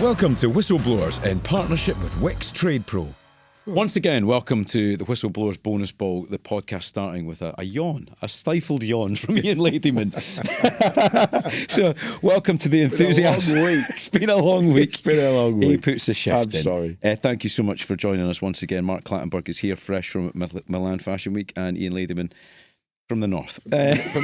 Welcome to Whistleblowers in partnership with Wix Trade Pro. Once again, welcome to the Whistleblowers Bonus Ball, the podcast starting with a yawn, a stifled yawn from Ian Ladyman. So, welcome to the enthusiasm. It's been a long week. It's been a long week. He puts the shift I'm in. sorry. Thank you so much for joining us once again. Mark Clattenburg is here, fresh from Milan Fashion Week, and Ian Ladyman from the north. From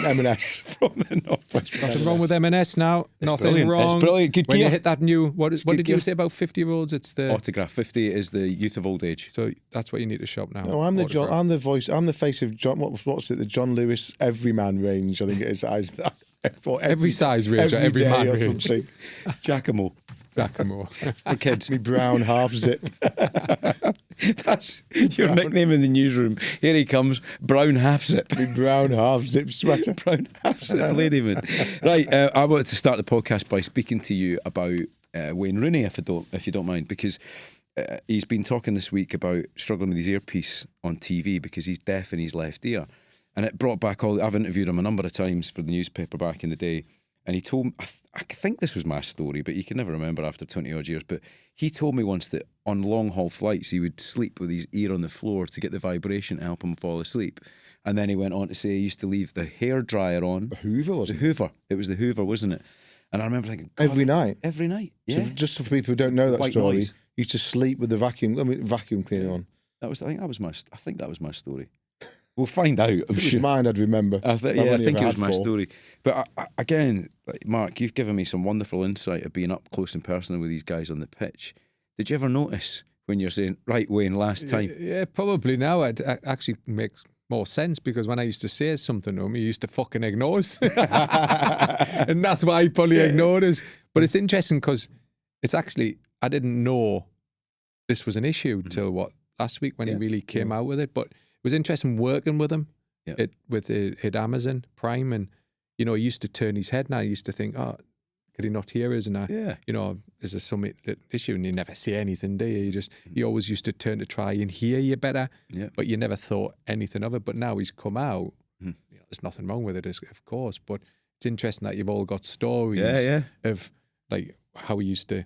M&S. From the north. Nothing wrong with M&S now. Nothing brilliant. wrong. It's brilliant. Good when gear. you hit that new, what did gear. you say about 50-year-olds? It's the Autograph. 50 is the youth of old age. So that's what you need to shop now. No, I'm the voice. I'm the face of John. What's it? The John Lewis Everyman range. I think it is. For every size range, or every day man or range. something. Giacomo. For kids. Me brown half zip. That's your nickname in the newsroom. Here he comes, brown half zip. Me brown half zip sweater. Brown half zip, Ladyman. Right, I wanted to start the podcast by speaking to you about Wayne Rooney, if you don't mind, because he's been talking this week about struggling with his earpiece on TV because he's deaf in his left ear, and it brought back I've interviewed him a number of times for the newspaper back in the day. And he told me, I think this was my story, but you can never remember after 20 odd years. But he told me once that on long haul flights, he would sleep with his ear on the floor to get the vibration to help him fall asleep. And then he went on to say he used to leave the hairdryer on. The Hoover, was it? The Hoover. It was the Hoover, wasn't it? And I remember thinking, every night. Every night. Yeah. So just for people who don't know that White story, noise. he used to sleep with the vacuum cleaner on. I think that was my story. We'll find out. If it was mine, I'd remember. I think it was my story. But again, Mark, you've given me some wonderful insight of being up close and personal with these guys on the pitch. Did you ever notice when you're saying, right, Wayne, last time? Yeah, probably now it actually makes more sense, because when I used to say something to him, he used to fucking ignore us. And that's why he probably ignored us. But it's interesting because it's actually, I didn't know this was an issue till last week when he really came out with it. But it was interesting working with him at Amazon Prime, and he used to turn his head. Now he used to think, oh, could he not hear us? And is there some issue? And you never say anything, do you? He always used to turn to try and hear you better, but you never thought anything of it. But now he's come out. There's nothing wrong with it, of course. But it's interesting that you've all got stories of like how he used to,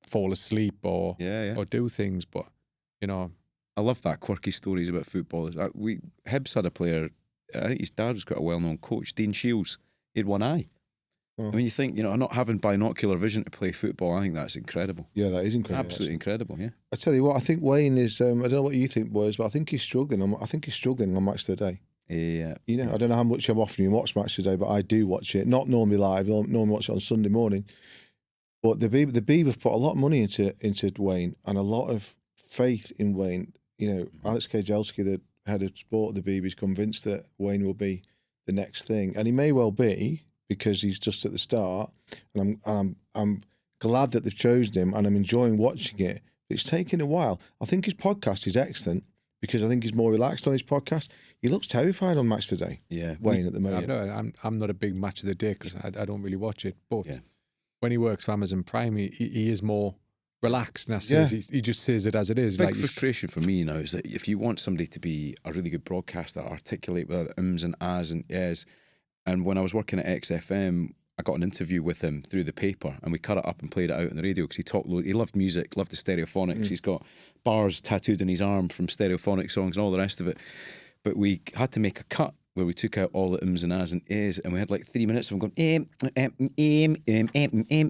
fall asleep or do things. But I love that quirky stories about footballers. Hibs had a player, I think his dad was quite a well-known coach, Dean Shields. He had one eye. Oh. I mean, you think, not having binocular vision to play football, I think that's incredible. Yeah, that is incredible. Absolutely incredible, yeah. I tell you what, I think Wayne is, I don't know what you think, boys, but I think he's struggling. I think he's struggling on Match Today. Yeah. I don't know how much often you watch Match Today, but I do watch it. Not normally live, normally watch it on Sunday morning. But the Beavers put a lot of money into Wayne and a lot of faith in Wayne. Alex Kajelski, the head of sport of the Beavers, is convinced that Wayne will be the next thing, and he may well be, because he's just at the start. And I'm glad that they've chosen him, and I'm enjoying watching it. It's taken a while. I think his podcast is excellent because I think he's more relaxed on his podcast. He looks terrified on Match Today. Yeah, Wayne at the moment. I'm not a big Match of the Day because I don't really watch it. But when he works for Amazon Prime, he is more relaxed, and he just says it as it is. Big frustration for me now is that if you want somebody to be a really good broadcaster, articulate with ums and ahs and yes, and when I was working at XFM, I got an interview with him through the paper, and we cut it up and played it out on the radio because he talked. He loved music, loved the stereophonics. He's got bars tattooed on his arm from stereophonic songs and all the rest of it. But we had to make a cut where we took out all the ums and ahs and is, and we had like 3 minutes of him going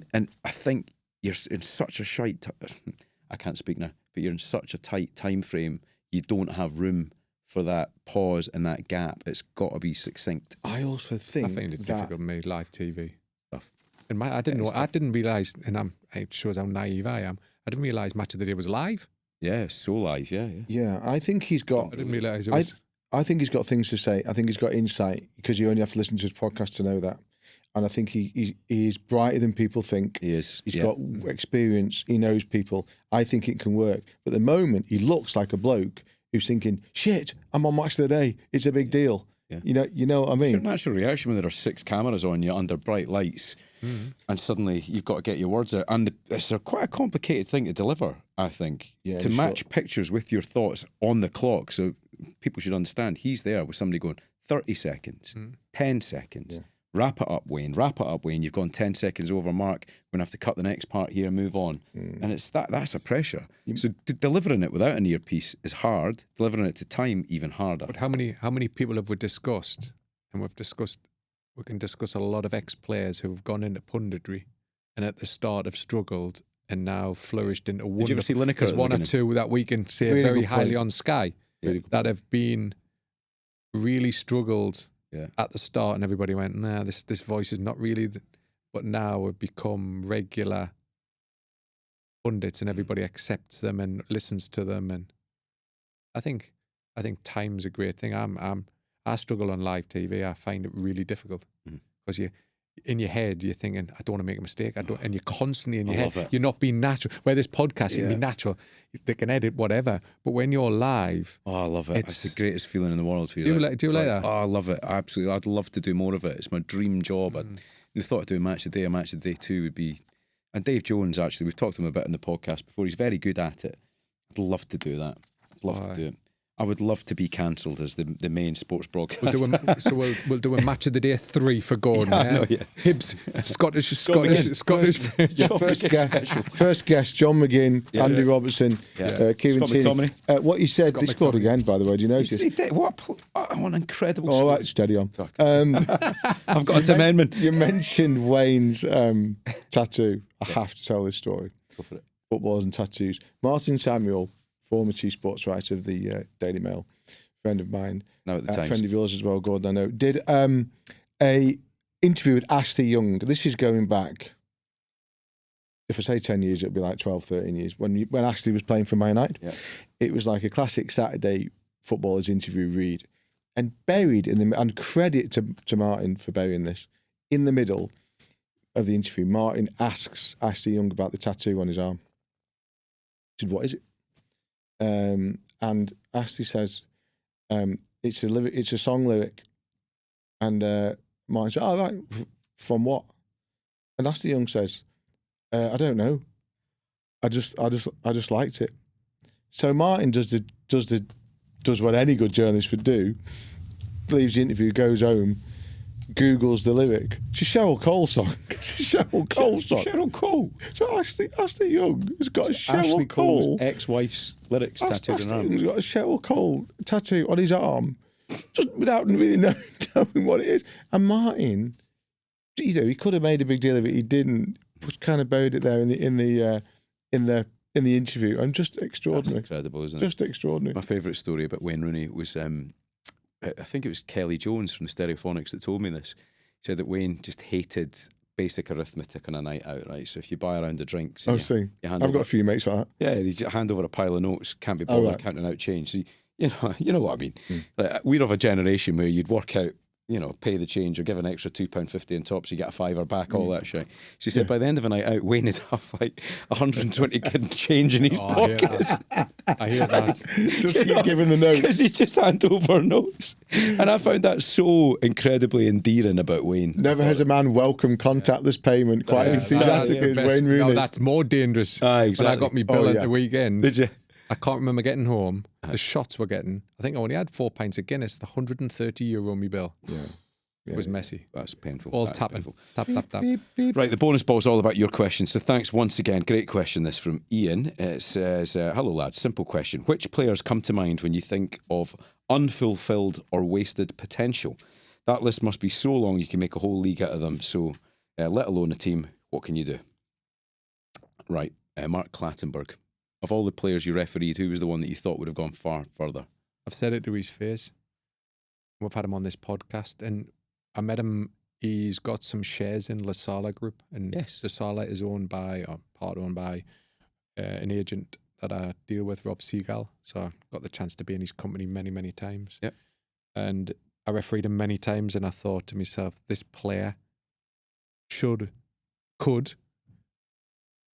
and I think you're in such a shite. I can't speak now, but you're in such a tight time frame. You don't have room for that pause and that gap. It's got to be succinct. I also think I find it difficult to make live TV stuff. And I didn't realise, and it shows how naive I am. I didn't realise Match of the Day was live. Yeah, so live. Yeah. Yeah, I think he's got. I didn't realise it was. I think he's got things to say. I think he's got insight, because you only have to listen to his podcast to know that. And I think he is brighter than people think. He is. He's got experience. He knows people. I think it can work. But at the moment, he looks like a bloke who's thinking, shit, I'm on Match of the Day. It's a big deal. Yeah. You know what I mean? It's your natural reaction when there are 6 cameras on you under bright lights, and suddenly you've got to get your words out. And it's quite a complicated thing to deliver, I think, to match pictures with your thoughts on the clock. So people should understand, he's there with somebody going 30 seconds, 10 seconds. Yeah. wrap it up, Wayne. Wrap it up, Wayne. You've gone 10 seconds over, Mark. We're going to have to cut the next part here and move on. And it's that's a pressure. So delivering it without an earpiece is hard. Delivering it to time, even harder. But how many people have we discussed? And we can discuss a lot of ex-players who have gone into punditry and at the start have struggled and now flourished into one. Did you ever see Lineker? There's one or two that we can say Really very good highly point. on Sky Really that have been really struggled Yeah. at the start, and everybody went, "Nah, this voice is not really." But now have become regular pundits, and everybody accepts them and listens to them. And I think time's a great thing. I struggle on live TV. I find it really difficult because you. In your head, you're thinking, I don't want to make a mistake. And you're constantly in your head. Love it. You're not being natural. Where this podcast, you can be natural. They can edit whatever. But when you're live, Oh, I love it. It's the greatest feeling in the world. For you. Do you like that? Oh, I love it. Absolutely. I'd love to do more of it. It's my dream job. The thought of doing match of the day 2 would be. And Dave Jones, actually, we've talked to him a bit in the podcast before. He's very good at it. I'd love to do that. I'd love to do it. I would love to be cancelled as the main sports broadcaster. We'll do a match of the day 3 for Gordon. Hibs, Scottish. Your first guest, John McGinn, Andy Robertson, Kieran Tierney. What you said, they scored again, by the way. Do you notice? What an incredible All story. right, steady on. I've got an amendment. You mentioned Wayne's tattoo. I have to tell this story. Go for it. Footballers and tattoos. Martin Samuel, former chief sports writer of the Daily Mail, friend of mine, Now at the Times. friend of yours as well, Gordon, I know, did a interview with Ashley Young. This is going back, if I say 10 years, it'll be like 12, 13 years, when Ashley was playing for Man United. Yeah. It was like a classic Saturday footballers interview read. And buried in the, and credit to Martin for burying this, in the middle of the interview, Martin asks Ashley Young about the tattoo on his arm. He said, what is it? And Ashley says, it's a song lyric. And Martin said, oh, right, from what? And Ashley Young says, I don't know. I just liked it. So Martin does what any good journalist would do, leaves the interview, goes home, Googles the lyric. It's a Cheryl Cole song. It's a Cheryl Cole song. Cheryl Cole. So Ashley Young has got a Cheryl Ashley Cole. Cole's ex-wife's lyrics tattooed on her arm. Young's got a Cheryl Cole tattoo on his arm, just without really knowing what it is. And Martin, he could have made a big deal of it. He didn't. Just kind of buried it there in the interview. And just extraordinary. That's incredible, isn't it? Just extraordinary. My favourite story about Wayne Rooney was, I think it was Kelly Jones from the Stereophonics that told me this. He said that Wayne just hated basic arithmetic on a night out, right? So if you buy a round of drinks... I've got a few mates like that. Yeah, you just hand over a pile of notes, can't be bothered counting out change. So you know what I mean. Like, we're of a generation where you'd work out, pay the change or give an extra £2.50 on top so you get a $5 back, all that shit. She said by the end of a night out, Wayne would have like 120 quid change in his pockets. I hear that. Just keep giving the notes. Because he just hand over notes. And I found that so incredibly endearing about Wayne. Never has a man welcomed contactless payment quite as enthusiastically as Wayne Rooney. No, that's more dangerous. Exactly. When I got me bill at the weekend. Did you? I can't remember getting home. The shots we're getting. I think I only had 4 pints of Guinness. The €130 me bill. Yeah. It was messy. That's painful. All That's tapping. painful. Tap, tap, tap. Beep, beep. Right, the bonus ball is all about your questions. So thanks once again. Great question, this from Ian. It says, hello lads, simple question. Which players come to mind when you think of unfulfilled or wasted potential? That list must be so long you can make a whole league out of them. So let alone a team, what can you do? Right, Mark Clattenburg. Of all the players you refereed, who was the one that you thought would have gone far further? I've said it to his face. We've had him on this podcast, and I met him. He's got some shares in La Sala Group, and Yes. La Sala is part owned by an agent that I deal with, Rob Seagal. So I got the chance to be in his company many, many times. Yep. And I refereed him many times, and I thought to myself, this player could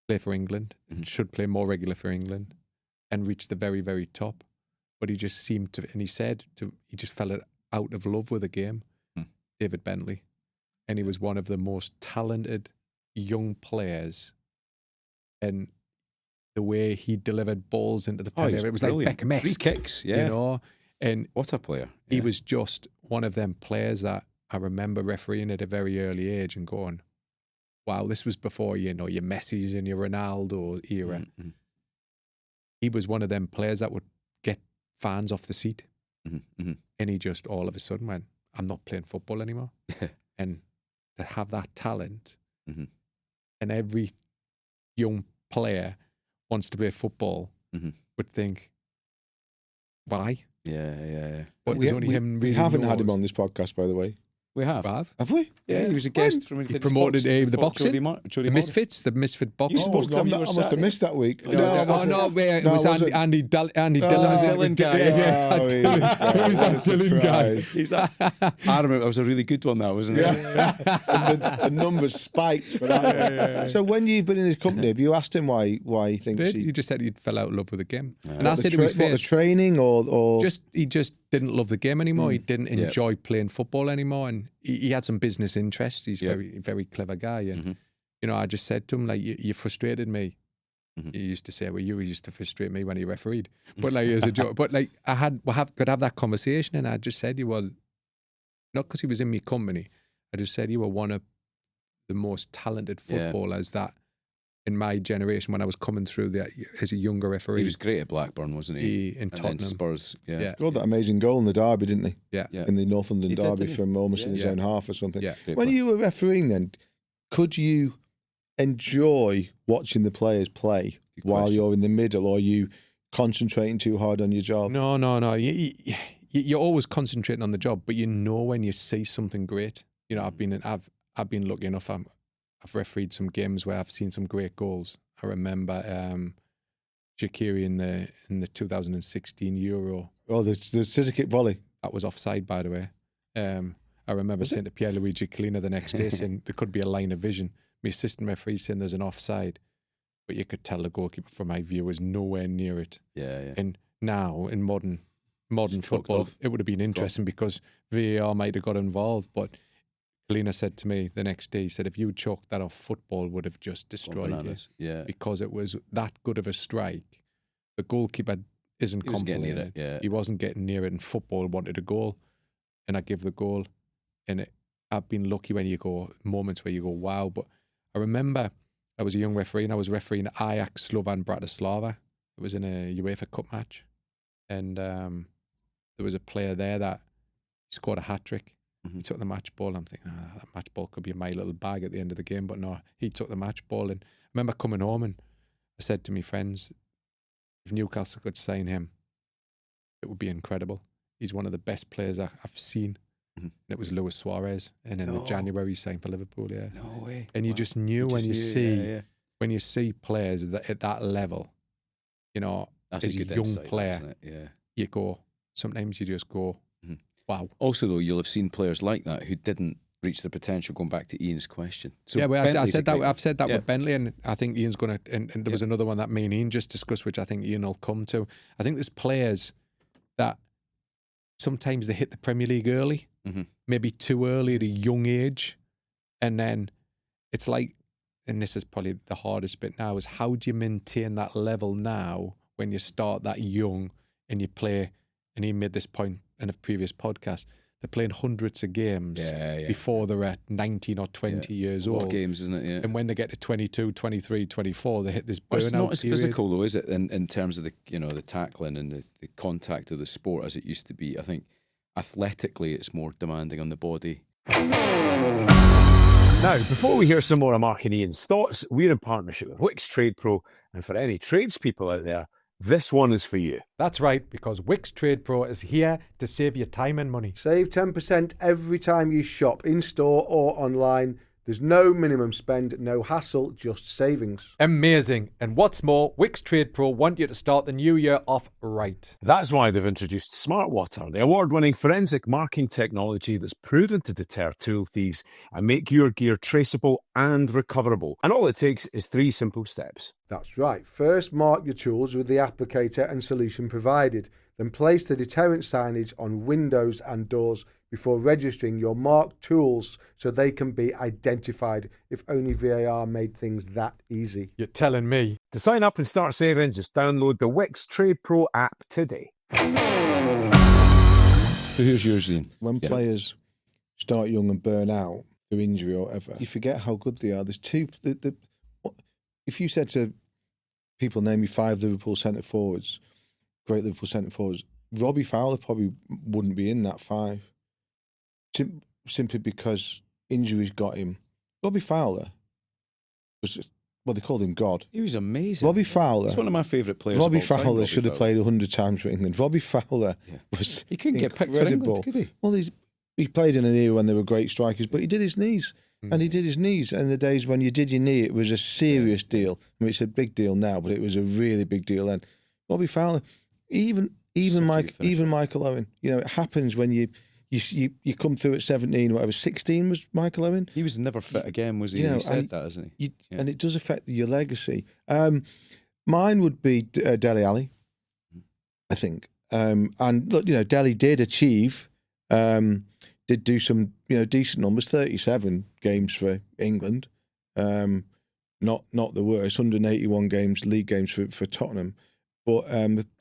play for England, and should play more regular for England, and reach the very, very top. But he just seemed to, and he said he just fell out of love with the game. David Bentley. And he was one of the most talented young players. And the way he delivered balls into the pen, it was brilliant. like Beckham-esque. Free kicks, yeah. And What a player. he was just one of them players that I remember refereeing at a very early age and going, wow, this was before, your Messis and your Ronaldo era. Mm-hmm. He was one of them players that would get fans off the seat. Mm-hmm. And he just all of a sudden went, I'm not playing football anymore. And to have that talent, mm-hmm. and every young player wants to play football, mm-hmm. would think, why? Yeah. But it was only him really we haven't had knows. him on this podcast, by the way. We have. Have we? Yeah, he was a guest from He promoted the boxing, the Misfits, the Misfit boxing. You spoke to him, I must have missed that week. It was Andy Dillon. Dylan guy. It was that Dylan guy. I remember, that was a really good one, that wasn't it? And the numbers spiked for that. So when you've been in his company, have you asked him why he thinks He just said he fell out of love with the game. Yeah. And I said to his face, the training or he just didn't love the game anymore. He didn't enjoy playing football anymore, and he had some business interests. He's very, very clever guy, and I just said to him, like, you frustrated me. He used to say, well, you used to frustrate me when he refereed, but like as a joke. But like could have that conversation, and I just said, well, not because he was in my company. I just said you were one of the most talented footballers that in my generation when I was coming through as a younger referee. He was great at Blackburn, wasn't he? In Tottenham. And then Spurs, He scored that amazing goal in the derby, didn't he? Yeah. In the Northumberland derby didn't he? from almost in his own half or something. Yeah. When you were refereeing then, could you enjoy watching the players play while you're in the middle, or are you concentrating too hard on your job? No. You're always concentrating on the job, but when you see something great. I've been lucky enough. I've refereed some games where I've seen some great goals. I remember Cecchini in the 2016 Euro. Oh, the scissor kick volley. That was offside, by the way. I remember saying to Pierluigi Collina the next day, saying there could be a line of vision. My assistant referee saying there's an offside, but you could tell the goalkeeper from my view was nowhere near it. Yeah. And now in modern football, it would have been interesting because VAR might have got involved, but Collina said to me the next day, he said, if you chalked that off, football would have just destroyed you. Yeah. Because it was that good of a strike. The goalkeeper isn't complimenting it. Yeah. He wasn't getting near it, and football wanted a goal. And I give the goal. And I've been lucky when you go, moments where you go, wow. But I remember I was a young referee and I was refereeing Ajax Slovan Bratislava. It was in a UEFA Cup match. And there was a player there that scored a hat-trick. He took the match ball. I'm thinking, that match ball could be in my little bag at the end of the game. But no, he took the match ball. And I remember coming home and I said to my friends, if Newcastle could sign him, it would be incredible. He's one of the best players I've seen. And it was Luis Suarez. And in the January, he signed for Liverpool, No way. And you just knew when you see players at that level, That's as a good young insight, player, isn't it? Yeah. you go, sometimes you just go, wow. Also, though, you'll have seen players like that who didn't reach their potential, going back to Ian's question. So I said that. I've said that with Bentley, and I think Ian's going to. And there was another one that me and Ian just discussed, which I think Ian will come to. I think there's players that sometimes they hit the Premier League early, maybe too early at a young age, and then it's like, and this is probably the hardest bit now, is how do you maintain that level now when you start that young and you play? And he made this point in a previous podcast. They're playing hundreds of games before they're at 19 or 20 years old. A lot of games, isn't it? Yeah. And when they get to 22, 23, 24, they hit this burnout It's not as period. physical, though, is it? In terms of the tackling and the contact of the sport as it used to be. I think athletically, it's more demanding on the body. Now, before we hear some more of Mark and Ian's thoughts, we're in partnership with Wix Trade Pro, and for any tradespeople out there, this one is for you. That's right, because Wix Trade Pro is here to save you time and money. Save 10% every time you shop in-store or online. There's no minimum spend, no hassle, just savings. Amazing. And what's more, Wix Trade Pro want you to start the new year off right. That's why they've introduced Smart Water, the award-winning forensic marking technology that's proven to deter tool thieves and make your gear traceable and recoverable. And all it takes is 3 simple steps. That's right. First, mark your tools with the applicator and solution provided. Then place the deterrent signage on windows and doors before registering your marked tools so they can be identified. If only VAR made things that easy. You're telling me. To sign up and start saving, just download the Wix Trade Pro app today. So here's yours, Ian. When players start young and burn out through injury or whatever, you forget how good they are. There's two. If you said to people, name me 5 Liverpool centre forwards, great Liverpool centre forwards, Robbie Fowler probably wouldn't be in that 5, simply because injuries got him. Robbie Fowler was, well, they called him God. He was amazing. Robbie Fowler. He's one of my favourite players. Robbie of all time, Fowler Robbie should have Fowler. played 100 times for England. Robbie Fowler was He couldn't get picked for incredible. England, could he? Well, he played in an era when they were great strikers, but he did his knees. And he did his knees. And the days when you did your knee, it was a serious deal. I mean, it's a big deal now, but it was a really big deal then. Robbie Fowler, even Michael Owen. You know, it happens when you come through at 17, whatever. 16 was Michael Owen. He was never fit again, was he? You know, He said that, hasn't he? And it does affect your legacy. Mine would be Dele Alli, I think. And look, you know, Dele did achieve, did do some, you know, decent numbers, 37 games for England. Not the worst, 181 games, league games for Tottenham. But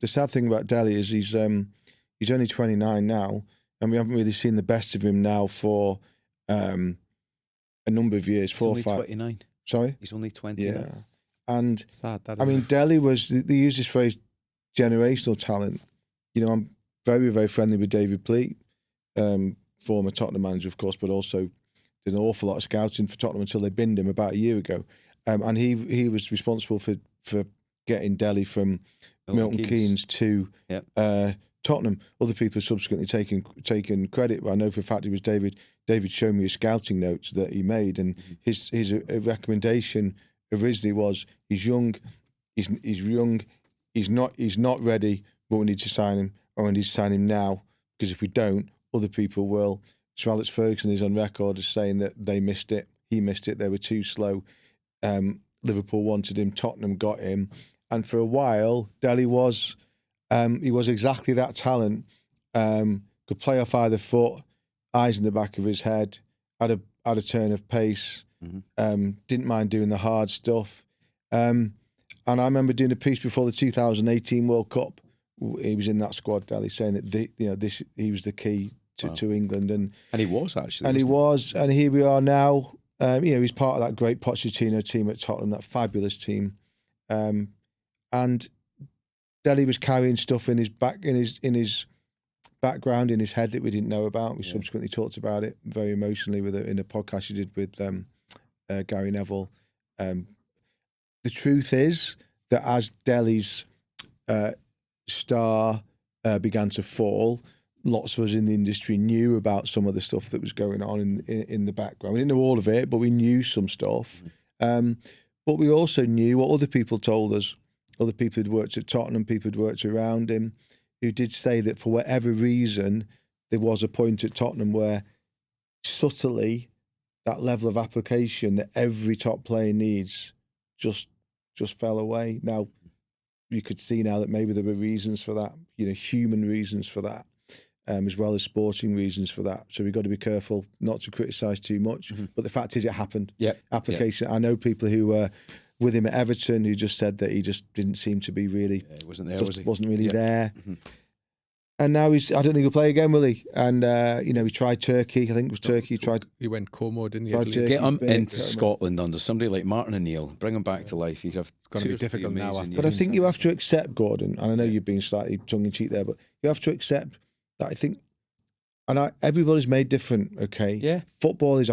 the sad thing about Dele is he's only 29 now, and we haven't really seen the best of him now for a number of years, 4 or 5. 29. Sorry? He's only 29. Yeah. And Sad, that, I mean, Dele was, they use this phrase, generational talent. You know, I'm very, very friendly with David Pleat, former Tottenham manager, of course, but also did an awful lot of scouting for Tottenham until they binned him about a year ago. And he was responsible for getting Dele from Milton Keynes to Tottenham. Other people have subsequently taken credit, but I know for a fact it was David. David showed me his scouting notes that he made, and his recommendation originally was he's young, he's not ready, but we need to sign him, or we need to sign him now, because if we don't, other people will. Sir Alex Ferguson is on record as saying that they missed it, he missed it, they were too slow. Liverpool wanted him, Tottenham got him, and for a while Dele was he was exactly that talent. Could play off either foot, eyes in the back of his head, had a turn of pace, didn't mind doing the hard stuff. And I remember doing a piece before the 2018 World Cup. He was in that squad, Dele, saying that he was the key to England, and he was actually, and he was, and here we are now. You know, he's part of that great Pochettino team at Tottenham, that fabulous team, and Dele was carrying stuff in his background, in his head that we didn't know about. We subsequently talked about it very emotionally in a podcast you did with Gary Neville. The truth is that as Dele's star began to fall, lots of us in the industry knew about some of the stuff that was going on in the background. We didn't know all of it, but we knew some stuff. But we also knew what other people told us. Other people who'd worked at Tottenham, people who'd worked around him, who did say that for whatever reason, there was a point at Tottenham where subtly that level of application that every top player needs just fell away. Now, you could see now that maybe there were reasons for that, you know, human reasons for that, as well as sporting reasons for that. So we've got to be careful not to criticise too much. But the fact is it happened. Application. I know people who were with him at Everton who just said that he just didn't seem to be really... wasn't there, just was he? wasn't really there. And now I don't think he'll play again, will he? And, you know, he tried Turkey. I think it was Turkey. He went Como, didn't he? Tried Turkey, Get him big, into Scotland under somebody like Martin O'Neill. Bring him back to life. He'd have It's going to be difficult now. But I think you have to accept, Gordon, and I know you've been slightly tongue-in-cheek there, but you have to accept that I think... And everybody's made different, okay? Yeah. Football is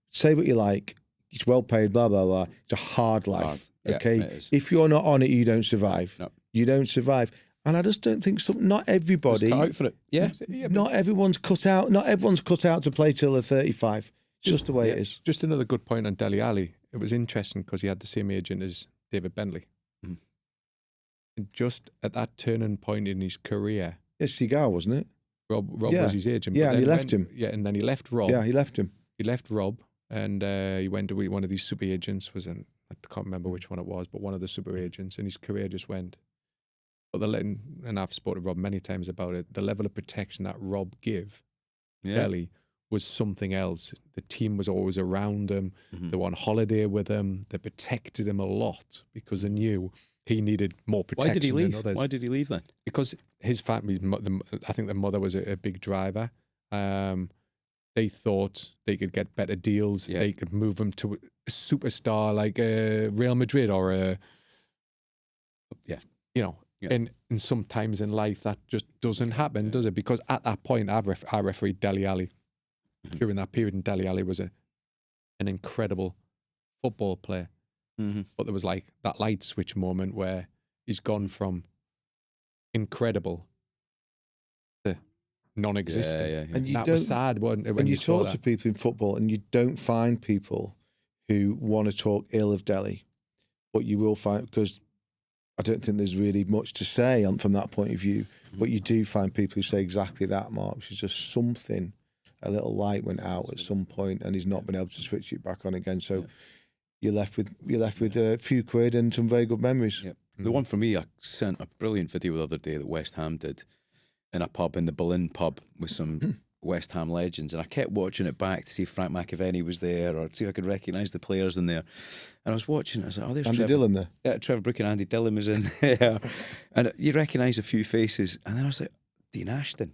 say what you like, it's well paid, blah, blah, blah. It's a hard life, okay? Yeah, it is. If you're not on it, you don't survive. No. You don't survive. And I just don't think not everybody... Cut out for it. Yeah. Not everyone's cut out. Not everyone's cut out to play till they're 35. It's just the way it is. Just another good point on Dele Alli. It was interesting because he had the same agent as David Bentley. And just at that turning point in his career... It's Cigar, wasn't it? Rob was his agent. Yeah, but and he then left him. Yeah, and then he left Rob. Yeah, he left him. He left Rob, and he went to one of these super agents. I can't remember which one it was, but one of the super agents, and his career just went. But and I've spoken to Rob many times about it, the level of protection that Rob gave Dele was something else. The team was always around him. They were on holiday with him. They protected him a lot because they knew he needed more protection. Why did he leave? than others. Why did he leave then? Because his family, I think the mother was a big driver. they thought they could get better deals. Yeah. They could move him to a superstar like Real Madrid or Yeah. you know. Yeah. And sometimes in life that just doesn't happen, does it? Because at that point, I refereed Dele Alli during that period, and Dele Alli was an incredible football player. But there was like that light switch moment where he's gone from incredible to non-existent. Yeah. And that was sad when you saw talk that. to people in football, and you don't find people who want to talk ill of Delhi, but you will find, because I don't think there's really much to say from that point of view, but you do find people who say exactly that, Mark, which is just something, a little light went out at some point and he's not been able to switch it back on again. So you're left with a few quid and some very good memories. Yeah. The one for me, I sent a brilliant video the other day that West Ham did in a pub, in the Boleyn pub, with some West Ham legends, and I kept watching it back to see if Frank McAvenny was there or see if I could recognise the players in there. And I was watching it, I was like, oh, there's Andy Trevor Dillon there. Yeah, Trevor Brook and Andy Dillon was in there. And you recognise a few faces, and then I was like, Dean Ashton.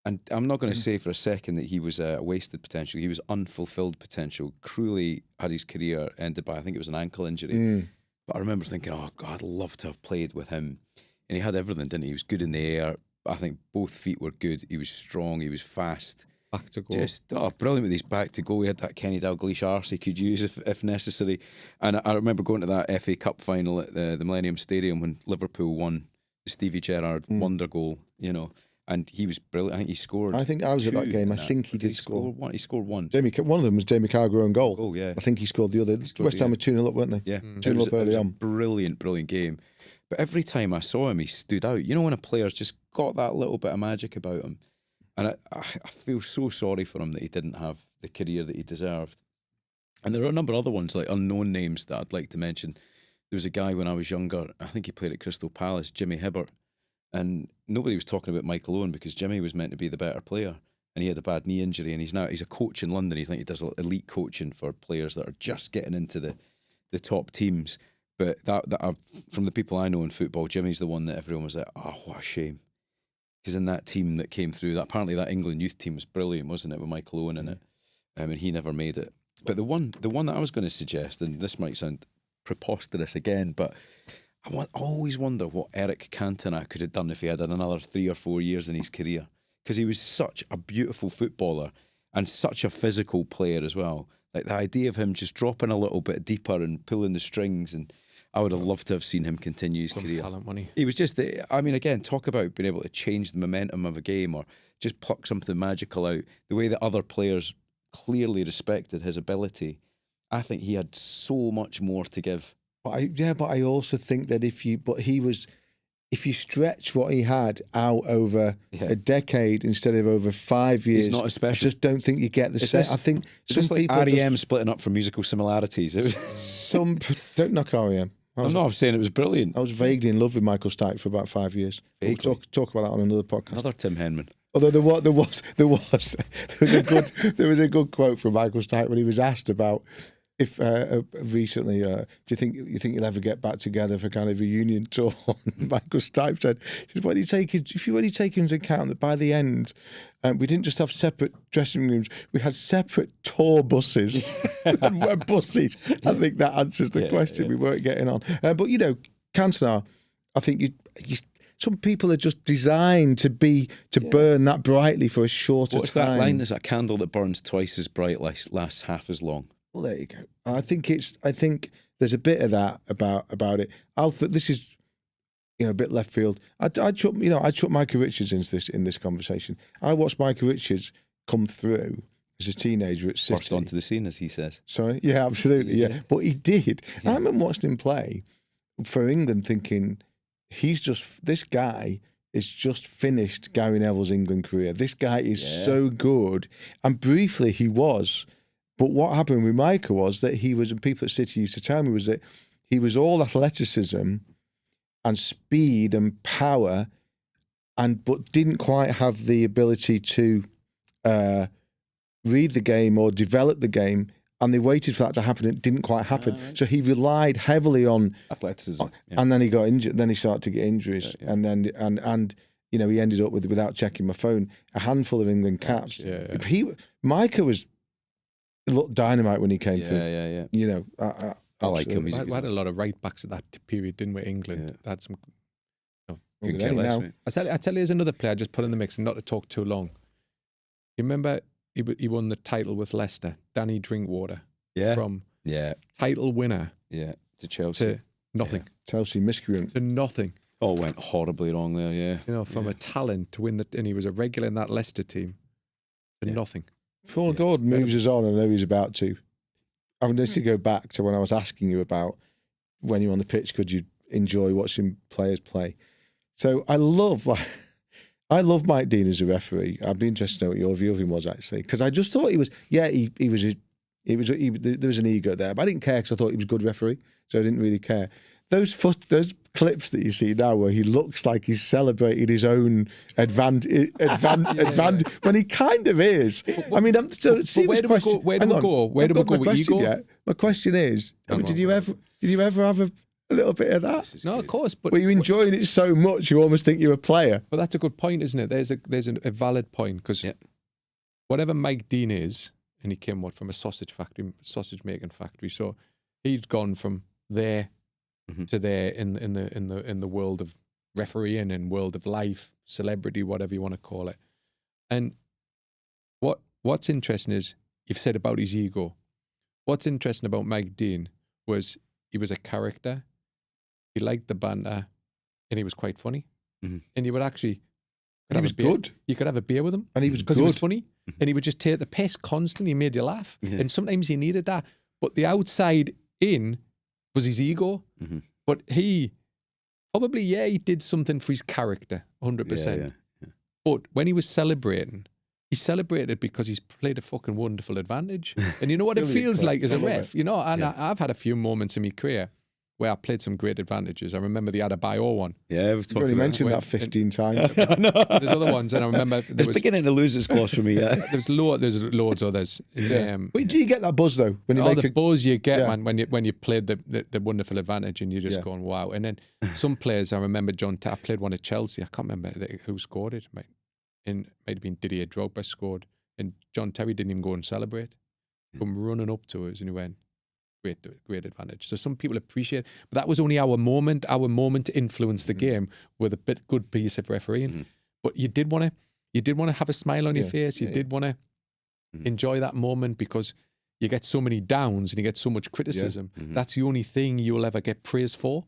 And I'm not going to say for a second that he was a wasted potential. He was unfulfilled potential. Cruelly had his career ended by, I think it was an ankle injury. But I remember thinking, oh, God, I'd love to have played with him. And he had everything, didn't he? He was good in the air. I think both feet were good. He was strong. He was fast. Back to goal. Just brilliant with his back to go. He had that Kenny Dalglish arse he could use if necessary. And I remember going to that FA Cup final at the Millennium Stadium when Liverpool won the Stevie Gerrard wonder goal, you know. And he was brilliant. I think he scored. I think I was at that game. I in think he did score. one. He scored one. One of them was Jamie Carragher own goal. Oh, yeah. I think he scored the other. West Ham were 2-0 up, weren't they? Yeah. 2-0 up early it was on. a brilliant game. But every time I saw him, he stood out. You know when a player's just got that little bit of magic about him? And I feel so sorry for him that he didn't have the career that he deserved. And there are a number of other ones, like unknown names, that I'd like to mention. There was a guy when I was younger, I think he played at Crystal Palace, Jimmy Hibbert. And nobody was talking about Michael Owen because Jimmy was meant to be the better player. And he had a bad knee injury, and he's a coach in London. He does elite coaching for players that are just getting into the top teams. But from the people I know in football, Jimmy's the one that everyone was like, oh, what a shame. Because in that team that came through, apparently that England youth team was brilliant, wasn't it, with Michael Owen in it? And he never made it. But the one that I was going to suggest, and this might sound preposterous again, but I always wonder what Eric Cantona could have done if he had another 3 or 4 years in his career. Because he was such a beautiful footballer and such a physical player as well. Like the idea of him just dropping a little bit deeper and pulling the strings, and I would have loved to have seen him continue his career. Talent, money. He was just, I mean, again, talk about being able to change the momentum of a game or just pluck something magical out. The way that other players clearly respected his ability, I think he had so much more to give. But I also think that if you stretch what he had out over a decade instead of over 5 years, He's not as special. I just don't think you get the same. I think It's some just like people R.E.M. splitting up for musical similarities. don't knock R.E.M. I'm not saying it was brilliant. I was vaguely in love with Michael Stipe for about 5 years. We'll talk about that on another podcast. Another Tim Henman. Although there was a good quote from Michael Stipe when he was asked about if recently, do you think you'll ever get back together for kind of a reunion tour? Michael Stipe said, when you take into account that by the end, we didn't just have separate dressing rooms, we had separate tour buses. Buses. I think that answers the question. Yeah. We weren't getting on. But you know, Cantona, I think you some people are just designed to burn that brightly for a shorter What's time. that line? There's a candle that burns twice as bright, lasts half as long. Well, there you go. I think there's a bit of that about it. This is, a bit left field. I chuck Michael Richards in this conversation. I watched Michael Richards come through as a teenager at City. Burst onto the scene, as he says. Sorry? Yeah, absolutely, yeah. But he did. Yeah. I remember watching him play for England thinking, this guy is just finished Gary Neville's England career. This guy is so good. And briefly he was. But what happened with Michael was that and people at City used to tell me, was that he was all athleticism and speed and power, but didn't quite have the ability to read the game or develop the game. And they waited for that to happen. It didn't quite happen. Right. So he relied heavily on athleticism. And then he got injured. Then he started to get injuries. And then, he ended up with, without checking my phone, a handful of England caps. Micah looked dynamite when he came through. I like him. We had a lot of right backs at that period, didn't we? England had some. Good killers, now, I tell you, there's another player I just put in the mix, and not to talk too long. You remember he won the title with Leicester, Danny Drinkwater. From title winner. To Chelsea. To nothing. Chelsea miscreant. To nothing. Oh, went horribly wrong there, From a talent to win and he was a regular in that Leicester team. To nothing. Before Gordon moves us on, I know he's about to. I need to go back to when I was asking you about when you're on the pitch, could you enjoy watching players play? So I love Mike Dean as a referee. I'd be interested to know what your view of him was, actually, because I just thought he was there was an ego there, but I didn't care because I thought he was a good referee, so I didn't really care. Those clips that you see now where he looks like he's celebrating his own advantage when he kind of is. I mean, where do we go? Where do we go with ego? My question is, did you ever have a little bit of that? No, of course. But were you enjoying it so much you almost think you're a player? But that's a good point, isn't it? There's a valid point, because whatever Mike Dean is, and he came from a sausage making factory. So he'd gone from there to there in the world of refereeing and world of life, celebrity, whatever you want to call it. And what's interesting is, you've said about his ego. What's interesting about Mike Dean was he was a character. He liked the banter, and he was quite funny. And he would actually. And he was good. You could have a beer with him. And he was good. Because he was funny. And he would just take the piss constantly. He made you laugh. And sometimes he needed that. But the outside in was his ego. But he probably, he did something for his character, 100%. But when he was celebrating, he celebrated because he's played a fucking wonderful advantage. And you know what it feels like as a ref? And I've had a few moments in my career where I played some great advantages. I remember the Adebayo one. Yeah, we've talked already mentioned that 15 times. There's other ones, and I remember it's beginning to lose its gloss for me. There's loads others. Wait, do you get that buzz though when you make the buzz you get when you played the wonderful advantage, and you're just going wow. And then some players, I remember I played one at Chelsea. I can't remember who scored it. It might have been Didier Drogba scored, and John Terry didn't even go and celebrate. Come running up to us, and he went, great advantage. So some people appreciate it, but that was only our moment to influence the game with a good piece of refereeing. But you did want to have a smile on your face. You did want to enjoy that moment, because you get so many downs and you get so much criticism. That's the only thing you'll ever get praise for.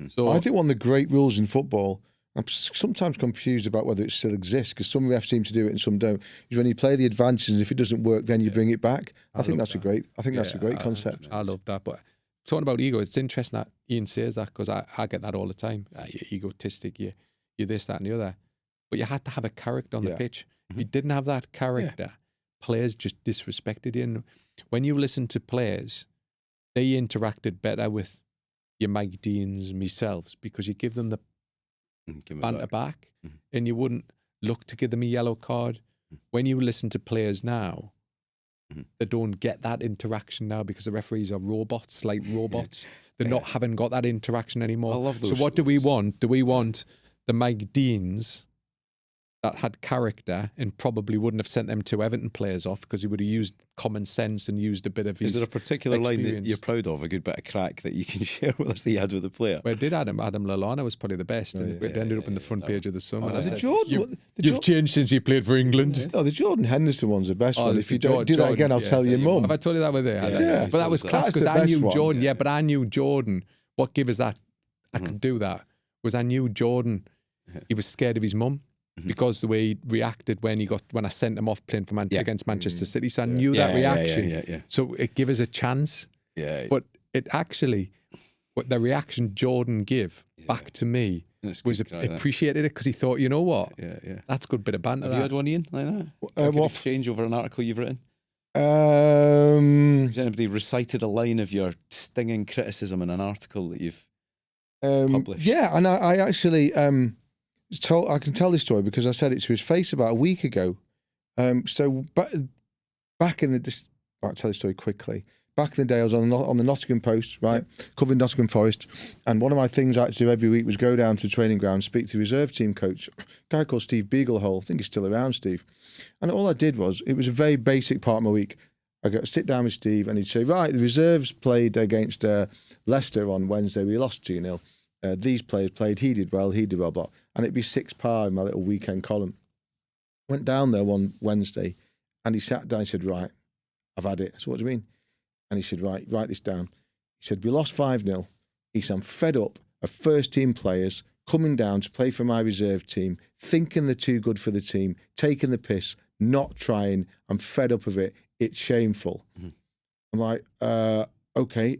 So I think one of the great rules in football, I'm sometimes confused about whether it still exists, because some refs seem to do it and some don't, is when you play the advantages, and if it doesn't work, then you bring it back. I think that's a great concept. I love that. But talking about ego, it's interesting that Ian says that, because I get that all the time. You're egotistic, you're this, that and the other. But you had to have a character on the pitch. If you didn't have that character, players just disrespected you. And when you listen to players, they interacted better with your Mike Deans, myself, because you give them the banter back, and you wouldn't look to give them a yellow card. When you listen to players now, they don't get that interaction now, because the referees are robots, like robots. They're not having got that interaction anymore. I love those. So what do we want? Do we want the Mike Deans that had character and probably wouldn't have sent them to Everton players off, because he would have used common sense and used a bit of his Is there a particular experience. line that you're proud of, a good bit of crack that you can share with us that you had with the player? Well, it did Adam Lallana was probably the best, and it ended up in the front page of the Sun. And I said, Jordan, you've changed since you played for England. No, the Jordan Henderson one's the best one. If you don't do that again, I'll tell your mum. Have I told you that with it? But that was class, because I knew Jordan. Yeah, but I knew Jordan. What gave us that? I could do that. Was I knew Jordan. He was scared of his mum. Because the way he reacted when I sent him off playing for against Manchester City, so I knew that reaction. So it gave us a chance. But it actually, what the reaction Jordan gave back to me was appreciated it, because he thought, you know what, that's a good bit of banter. Have you had one, Ian, like that? What exchange over an article you've written? Has anybody recited a line of your stinging criticism in an article that you've published? Yeah, and I actually. I can tell this story because I said it to his face about a week ago. So back in I'll tell this story quickly. back in the day, I was on the Nottingham Post, right, covering Nottingham Forest, and one of my things I had to do every week was go down to the training ground, speak to the reserve team coach, a guy called Steve Beaglehole. I think he's still around, Steve. And all I did was, it was a very basic part of my week. I got to sit down with Steve, and he'd say, right, the reserves played against Leicester on Wednesday. We lost 2-0. These players played. He did well, blah. And it'd be 6-par in my little weekend column. Went down there one Wednesday, and he sat down and said, right, I've had it. I said, what do you mean? And he said, right, write this down. He said, we lost 5-0. He said, I'm fed up of first-team players coming down to play for my reserve team, thinking they're too good for the team, taking the piss, not trying. I'm fed up of it. It's shameful. Mm-hmm. I'm like, okay.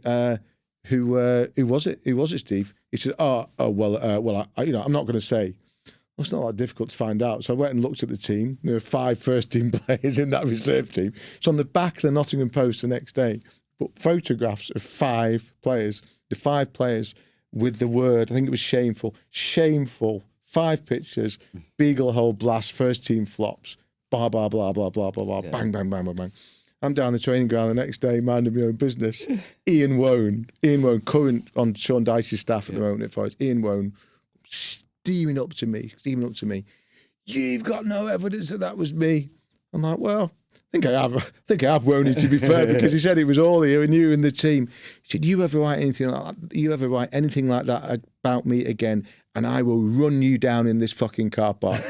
Who was it? Who was it, Steve? He said, well, I'm not going to say. Well, it's not that difficult to find out. So I went and looked at the team. There were 5 first-team players in that reserve team. So on the back of the Nottingham Post the next day, put photographs of 5 players, the 5 players with the word, I think it was shameful, 5 pictures, Beaglehole blast, first-team flops, blah, blah, blah, blah, blah, blah, blah, bang, bang, bang, bang, bang. I'm down the training ground the next day, minding my own business. Ian Wone, current on Sean Dyche's staff at the moment at Forest. Ian Wone, steaming up to me. You've got no evidence that was me. I'm like, well, I think I have Wone, to be fair, because he said it was all you and you and the team. He said, you ever write anything like that about me again, and I will run you down in this fucking car park.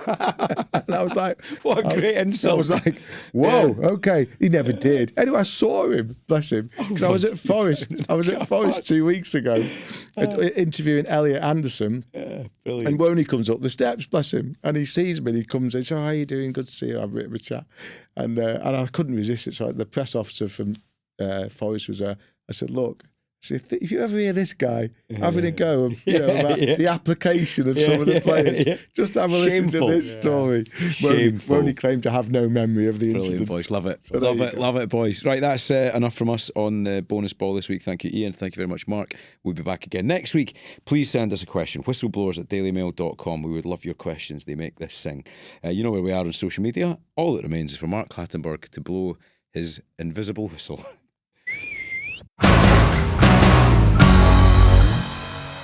And I was like, what a great insult. I was like, whoa, okay. He never did. Anyway, I saw him, bless him, because I was at Forest. I was at Forest 2 weeks ago interviewing Elliot Anderson. Brilliant. And Woney comes up the steps, bless him, and he sees me and he comes in, so how are you doing? Good to see you. Have a bit of a chat. And I couldn't resist it. So the press officer from Forest was there. I said, look, so if you ever hear this guy having a go of, about the application of some of the players, just have a listen to this story. Won't claim to have no memory of the incident. Boys, love it. So love it, boys. Right, that's enough from us on the bonus ball this week. Thank you, Ian. Thank you very much, Mark. We'll be back again next week. Please send us a question. Whistleblowers@dailymail.com. We would love your questions. They make this sing. You know where we are on social media. All that remains is for Mark Clattenburg to blow his invisible whistle.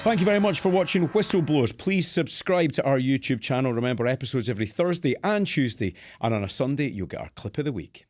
Thank you very much for watching Whistleblowers. Please subscribe to our YouTube channel. Remember, episodes every Thursday and Tuesday, and on a Sunday, you'll get our clip of the week.